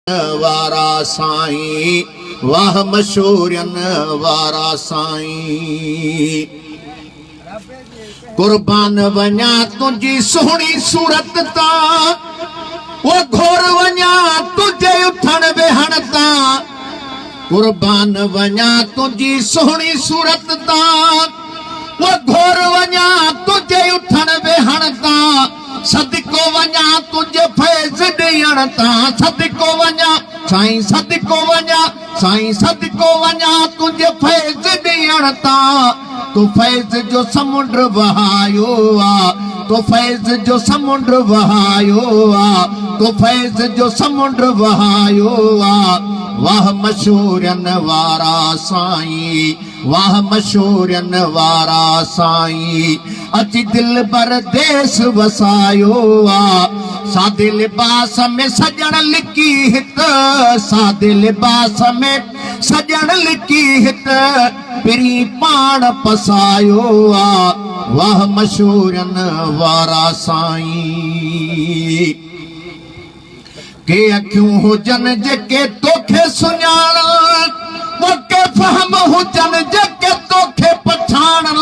वारा साईं वाह मशहूरन वारा साईं कुर्बान वञा तुंहिंजी सुहिणी सूरत तां वो घोर वञा तुंहिंजे उथण वेहण तां कुर्बान वञा तुंहिंजी सुहिणी सूरत तां वो घोर वञा तुंहिंजे उथण वेहण तां सदको वञा तुंहिंजे फैज़ ॾियण तां सदको वञा साईं सदको वञा साईं सदको वञा तुंहिंजे फैज़ ॾियण तां तू फैज़ जो समुंड वहायो आ तो फैज़ जो समुंड वहायो आ तो फैज़ जो समुंड वहायो आ वाह मशहूरन वारा साईं वाह मशहूरन वारा साईं अची दिल बर देश वसायो आ सादे लिबास में सजण लिकी हित सादे लिबास में सजण लिकी हित पिरी पाण पसायो आ वाह मशहूरन वारा साईं के अखियूं हुजन जेके तोखे सुञाणन वो के फहम हुजन जेके तोखे पछाणन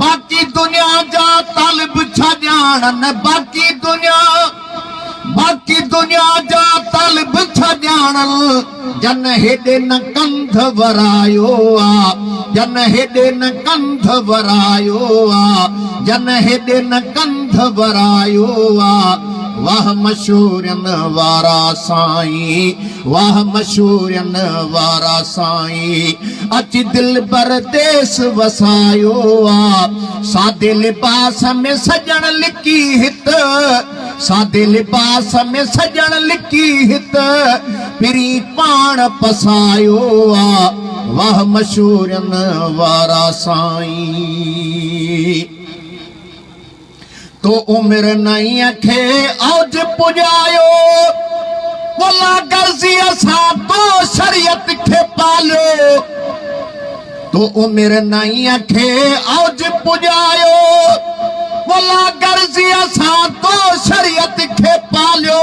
बाकी दुनिया जा तालिब छा ॼाणन बाकी दुनिया जा तालिब छा ॼाणन जन हेॾे न कंध वरायो आ जन हेॾे न कंध वरायो आ जन हेॾे न कंध वरायो आ वाह मशहूरन वारा साईं वाह मशहूरन वारा साईं अची दिल बर देश वसायो आ सादे लिबास में सजण लिकी हित सादे लिबास में सजण लिकी हित पिरी पाण पसायो आ वाह मशहूरन वारा साईं तो उम्र नहीं खे औज पुजायो वला गर्जी असा तो शरीयत खे पालो तो उम्र नहीं खे औज पुजायो वला गर्जी असा तो शरीयत खे पालो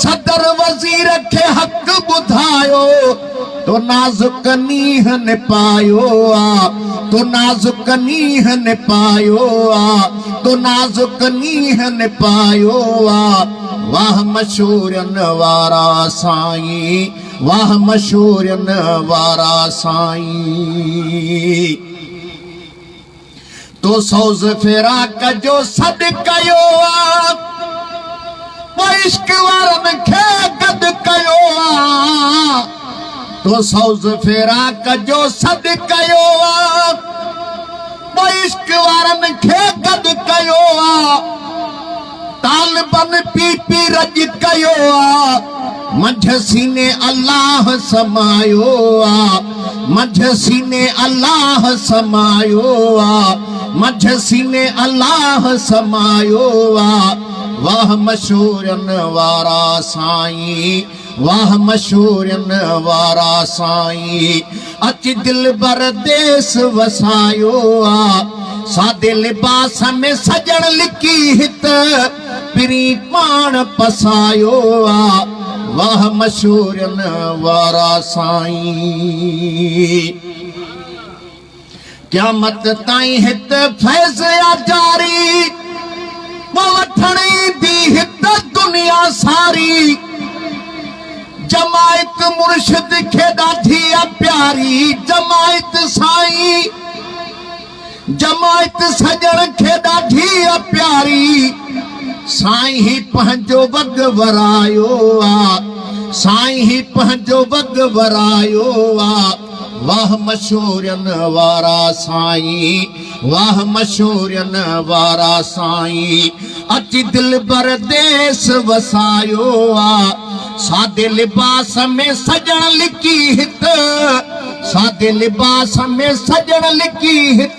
सदर वजीर खे हक बुधायो तो नाजुक नीह ने पायो आ तो नाजुक नीह ने पायो आ तो नाजुक नीह ने पायो आ वाह मशहूरन वारा साईं वाह मशहूरन वारा साईं तो सौज फिराक जो सद कयो आ वो इश्क वारन खे गद कयो आ तो सौज फिराक जो सद कयो आ वो इश्क वारन खे गद कयो आ तालिबन पी पी रज कयो आ मंझ सीने अल्लाह समायो आ मंझ सीने अल्लाह समायो आ मंझ सीने अल्लाह समायो आ वाह मशहूरन वारा साईं वाह मशहूरन वारा साईं अची दिल बर देश वसायो आ सादे लिबास में सजण लिकी हित पिरी पाण पसायो आ वाह मशहूरन वारा साईं क़यामत ताईं हित फैज़ आ जारी वो वठणी दी हित दुनिया सारी जमायत मुर्शिद खे ॾाढी आ प्यारी जमायत साईं जमायत सजण खे ॾाढी आ प्यारी साईं ही पंहिंजो वग वरायो आ साईं ही पंहिंजो वग वरायो आ वाह मशहूरन वारा साईं वाह मशहूरन वारा साईं अची दिल बर देश वसायो आ सादे लिबास में सजण लिकी हित सादे लिबास में सजण लिकी हित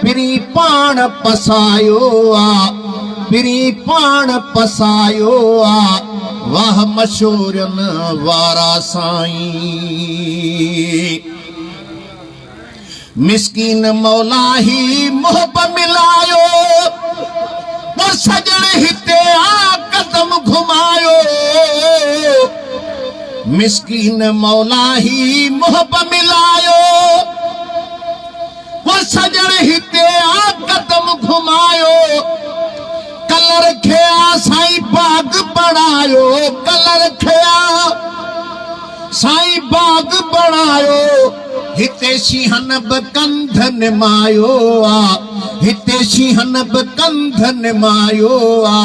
पिरी पाण पसायो आ पिरी पाण पसायो आ वाह मशहूरन वारा साईं मिस्कीन मौला ही मोहब मिलायो वो सजण हिते आ कदम घुमायो मिस्कीन मौला ही मोहब मिलायो वो सजण हिते आ कदम घुमायो कलर खया साईं बाग बणायो कलर खया साईं बाग बणायो हिते सिंहन बि कंध निमायो आ हिते सिंहन बि कंध निमायो आ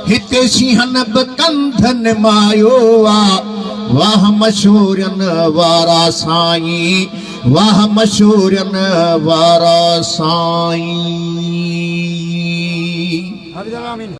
हिते सिंहन बि कंध निमायो आ वाह मशहूरन वारा साईं वाह मशहूरन वारा साईं।